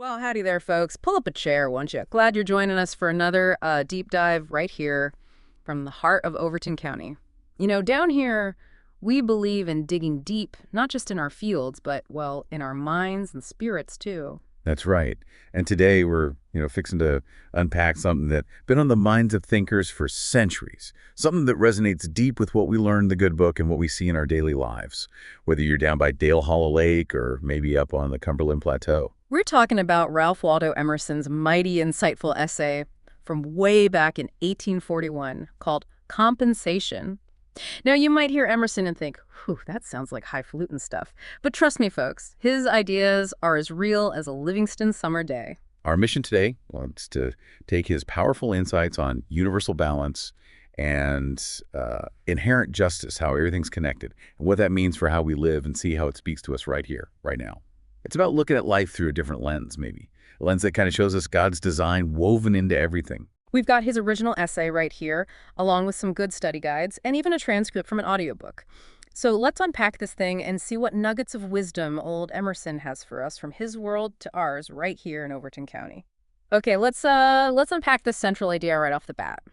Well, howdy there, folks. Pull up a chair, won't you? Glad you're joining us for another deep dive right here from the heart of Overton County. Down here, we believe in digging deep, not just in our fields, but, well, in our minds and spirits, too. That's right. And today we're, fixing to unpack something that's been on the minds of thinkers for centuries. Something that resonates deep with what we learned in the good book and what we see in our daily lives, whether you're down by Dale Hollow Lake or maybe up on the Cumberland Plateau. We're talking about Ralph Waldo Emerson's mighty, insightful essay from way back in 1841 called Compensation. Now, you might hear Emerson and think, whew, that sounds like highfalutin stuff. But trust me, folks, his ideas are as real as a Livingston summer day. Our mission today is to take his powerful insights on universal balance and inherent justice, how everything's connected, and what that means for how we live, and see how it speaks to us right here, right now. It's about looking at life through a different lens, maybe. A lens that kind of shows us God's design woven into everything. We've got his original essay right here, along with some good study guides, and even a transcript from an audiobook. So let's unpack this thing and see what nuggets of wisdom old Emerson has for us from his world to ours right here in Overton County. Okay, let's unpack this central idea right off the bat.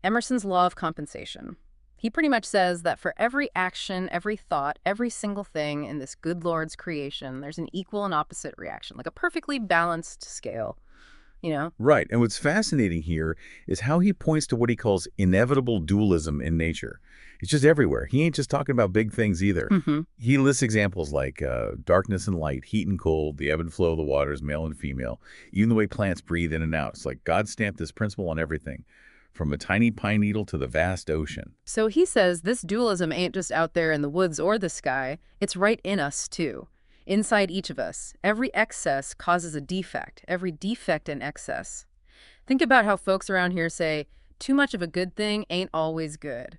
Emerson's law of compensation. He pretty much says that for every action, every thought, every single thing in this good Lord's creation, there's an equal and opposite reaction, like a perfectly balanced scale. Right. And what's fascinating here is how he points to what he calls inevitable dualism in nature. It's just everywhere. He ain't just talking about big things either. He lists examples like darkness and light, heat and cold, the ebb and flow of the waters, male and female, even the way plants breathe in and out. It's like God stamped this principle on everything, from a tiny pine needle to the vast ocean. So he says this dualism ain't just out there in the woods or the sky. It's right in us, too. Inside each of us, every excess causes a defect, every defect an excess. Think about how folks around here say, too much of a good thing ain't always good.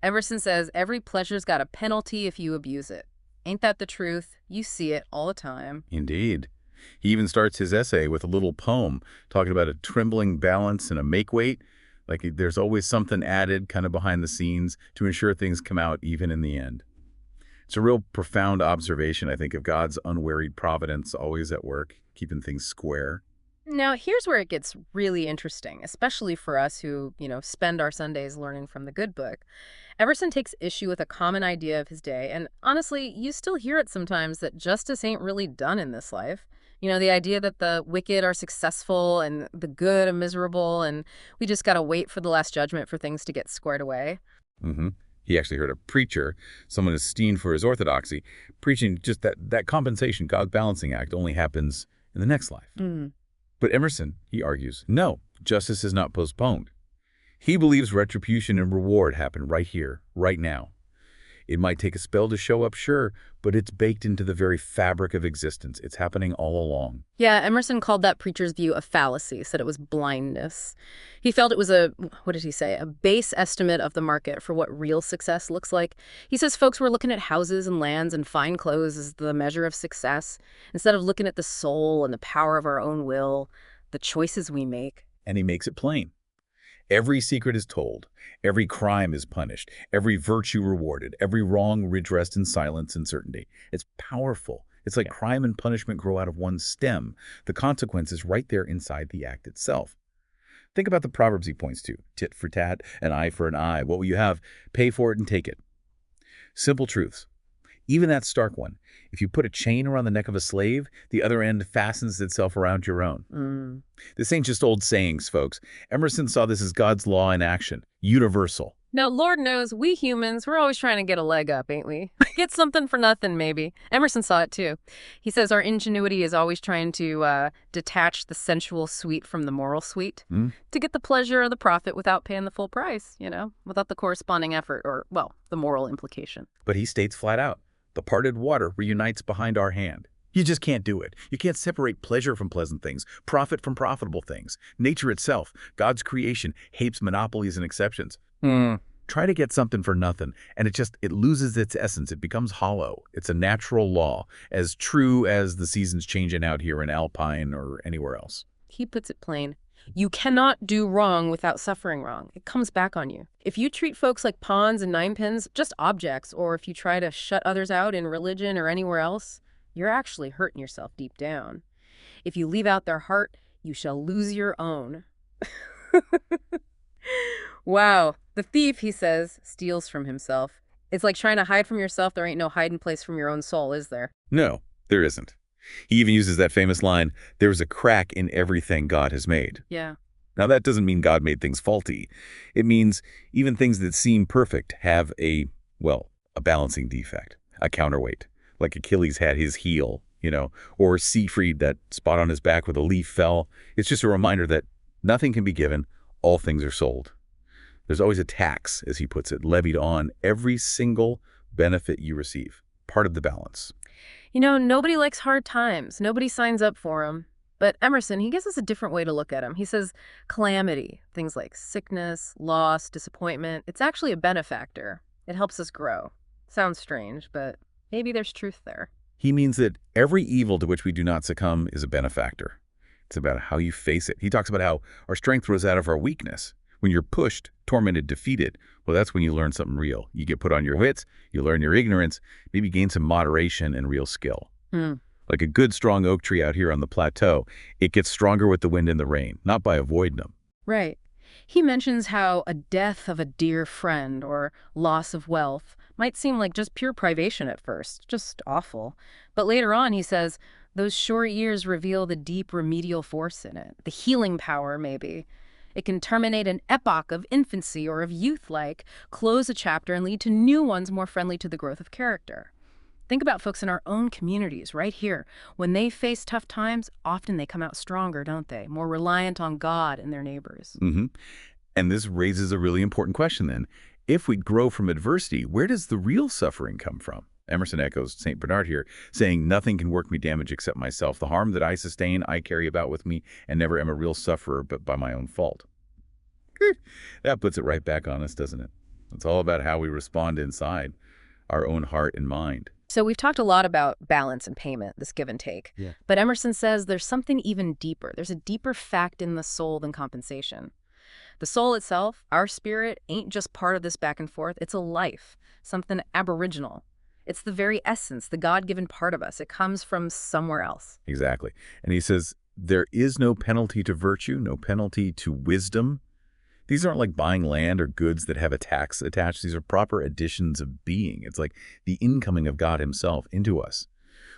Emerson says every pleasure's got a penalty if you abuse it. Ain't that the truth? You see it all the time. Indeed. He even starts his essay with a little poem talking about a trembling balance and a make-weight. Like there's always something added kind of behind the scenes to ensure things come out even in the end. It's a real profound observation, I think, of God's unwearied providence always at work, keeping things square. Now, here's where it gets really interesting, especially for us who, spend our Sundays learning from the good book. Emerson takes issue with a common idea of his day, and honestly, you still hear it sometimes, that justice ain't really done in this life. The idea that the wicked are successful and the good are miserable, and we just got to wait for the Last Judgment for things to get squared away. He actually heard a preacher, someone esteemed for his orthodoxy, preaching just that compensation, God's balancing act, only happens in the next life. But Emerson, he argues, no, justice is not postponed. He believes retribution and reward happen right here, right now. It might take a spell to show up, sure, but it's baked into the very fabric of existence. It's happening all along. Yeah, Emerson called that preacher's view a fallacy, said it was blindness. He felt it was what did he say, a base estimate of the market for what real success looks like. He says folks were looking at houses and lands and fine clothes as the measure of success, instead of looking at the soul and the power of our own will, the choices we make. And he makes it plain. Every secret is told, every crime is punished, every virtue rewarded, every wrong redressed in silence and certainty. It's powerful. It's like crime and punishment grow out of one stem. The consequence is right there inside the act itself. Think about the proverbs he points to. Tit for tat, an eye for an eye. What will you have? Pay for it and take it. Simple truths. Even that stark one. If you put a chain around the neck of a slave, the other end fastens itself around your own. This ain't just old sayings, folks. Emerson saw this as God's law in action, universal. Now, Lord knows, we humans, we're always trying to get a leg up, ain't we? Get something for nothing, maybe. Emerson saw it, too. He says our ingenuity is always trying to detach the sensual sweet from the moral sweet, to get the pleasure or the profit without paying the full price, without the corresponding effort or, well, the moral implication. But he states flat out, the parted water reunites behind our hand. You just can't do it. You can't separate pleasure from pleasant things, profit from profitable things. Nature itself, God's creation, hates monopolies and exceptions. Try to get something for nothing, and it loses its essence. It becomes hollow. It's a natural law, as true as the seasons changing out here in Alpine or anywhere else. He puts it plain. You cannot do wrong without suffering wrong. It comes back on you. If you treat folks like pawns and ninepins, just objects, or if you try to shut others out in religion or anywhere else, you're actually hurting yourself deep down. If you leave out their heart, you shall lose your own. Wow. The thief, he says, steals from himself. It's like trying to hide from yourself. There ain't no hiding place from your own soul, is there? No, there isn't. He even uses that famous line, "There's a crack in everything God has made." Yeah. Now, that doesn't mean God made things faulty. It means even things that seem perfect have a balancing defect, a counterweight. Like Achilles had his heel, or Siegfried, that spot on his back where the leaf fell. It's just a reminder that nothing can be given, all things are sold. There's always a tax, as he puts it, levied on every single benefit you receive, part of the balance. Nobody likes hard times. Nobody signs up for them. But Emerson, he gives us a different way to look at them. He says calamity, things like sickness, loss, disappointment, it's actually a benefactor. It helps us grow. Sounds strange, but maybe there's truth there. He means that every evil to which we do not succumb is a benefactor. It's about how you face it. He talks about how our strength grows out of our weakness. When you're pushed, tormented, defeated, well, that's when you learn something real. You get put on your wits, you learn your ignorance, maybe gain some moderation and real skill. Like a good, strong oak tree out here on the plateau, it gets stronger with the wind and the rain, not by avoiding them. Right. He mentions how a death of a dear friend or loss of wealth might seem like just pure privation at first, just awful. But later on, he says, those short years reveal the deep remedial force in it, the healing power, maybe. It can terminate an epoch of infancy or of youth, like close a chapter and lead to new ones more friendly to the growth of character. Think about folks in our own communities right here. When they face tough times, often they come out stronger, don't they? More reliant on God and their neighbors. And this raises a really important question then. If we grow from adversity, where does the real suffering come from? Emerson echoes St. Bernard here, saying, "Nothing can work me damage except myself. The harm that I sustain, I carry about with me, and never am a real sufferer but by my own fault." That puts it right back on us, doesn't it? It's all about how we respond inside our own heart and mind. So we've talked a lot about balance and payment, this give and take. Yeah. But Emerson says there's something even deeper. There's a deeper fact in the soul than compensation. The soul itself, our spirit, ain't just part of this back and forth. It's a life, something aboriginal. It's the very essence, the God-given part of us. It comes from somewhere else. Exactly. And he says, there is no penalty to virtue, no penalty to wisdom. These aren't like buying land or goods that have a tax attached. These are proper additions of being. It's like the incoming of God himself into us.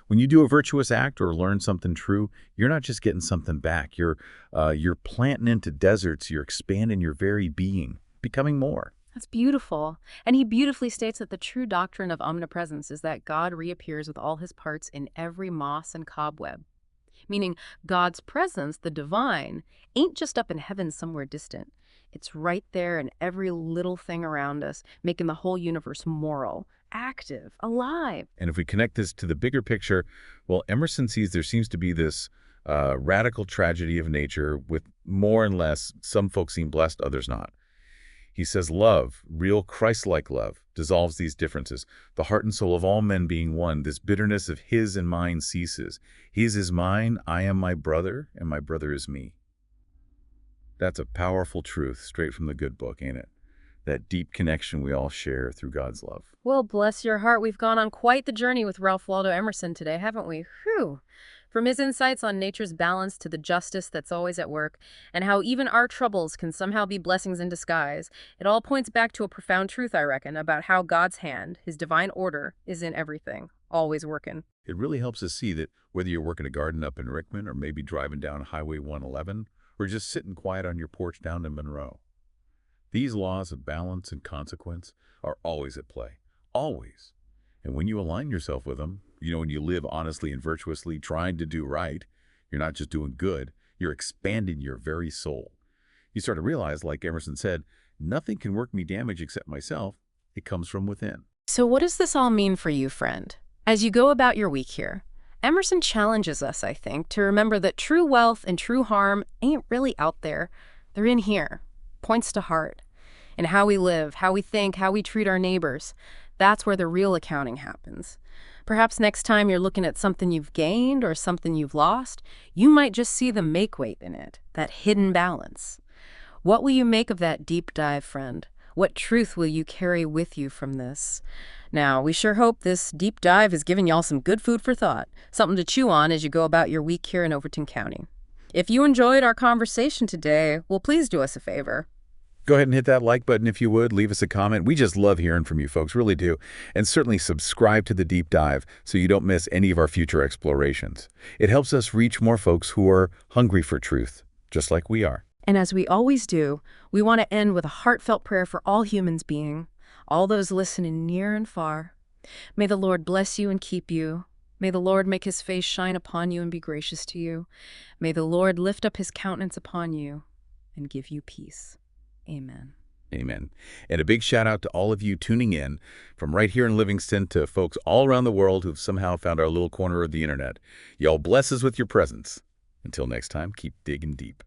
When you do a virtuous act or learn something true, you're not just getting something back. You're planting into deserts. You're expanding your very being, becoming more. That's beautiful. And he beautifully states that the true doctrine of omnipresence is that God reappears with all his parts in every moss and cobweb. Meaning God's presence, the divine, ain't just up in heaven somewhere distant. It's right there in every little thing around us, making the whole universe moral, active, alive. And if we connect this to the bigger picture, well, Emerson sees there seems to be this radical tragedy of nature with more and less. Some folks seem blessed, others not. He says love, real Christ-like love, dissolves these differences. The heart and soul of all men being one, this bitterness of his and mine ceases. His is mine, I am my brother, and my brother is me. That's a powerful truth straight from the good book, ain't it? That deep connection we all share through God's love. Well, bless your heart. We've gone on quite the journey with Ralph Waldo Emerson today, haven't we? Whew. From his insights on nature's balance to the justice that's always at work, and how even our troubles can somehow be blessings in disguise, it all points back to a profound truth, I reckon, about how God's hand, his divine order, is in everything, always working. It really helps us see that whether you're working a garden up in Rickman or maybe driving down Highway 111 or just sitting quiet on your porch down in Monroe, these laws of balance and consequence are always at play. Always. And when you align yourself with them, when you live honestly and virtuously, trying to do right, you're not just doing good, you're expanding your very soul. You start to realize, like Emerson said, nothing can work me damage except myself. It comes from within. So what does this all mean for you, friend? As you go about your week here, Emerson challenges us, I think, to remember that true wealth and true harm ain't really out there. They're in here. Points to heart. And how we live, how we think, how we treat our neighbors. That's where the real accounting happens. Perhaps next time you're looking at something you've gained or something you've lost, you might just see the make-weight in it, that hidden balance. What will you make of that deep dive, friend? What truth will you carry with you from this? Now, we sure hope this deep dive has given y'all some good food for thought, something to chew on as you go about your week here in Overton County. If you enjoyed our conversation today, well, please do us a favor. Go ahead and hit that like button if you would. Leave us a comment. We just love hearing from you folks, really do. And certainly subscribe to the deep dive so you don't miss any of our future explorations. It helps us reach more folks who are hungry for truth, just like we are. And as we always do, we want to end with a heartfelt prayer for all humans being, all those listening near and far. May the Lord bless you and keep you. May the Lord make his face shine upon you and be gracious to you. May the Lord lift up his countenance upon you and give you peace. Amen. Amen. And a big shout out to all of you tuning in, from right here in Livingston to folks all around the world who've somehow found our little corner of the internet. Y'all bless us with your presence. Until next time, keep digging deep.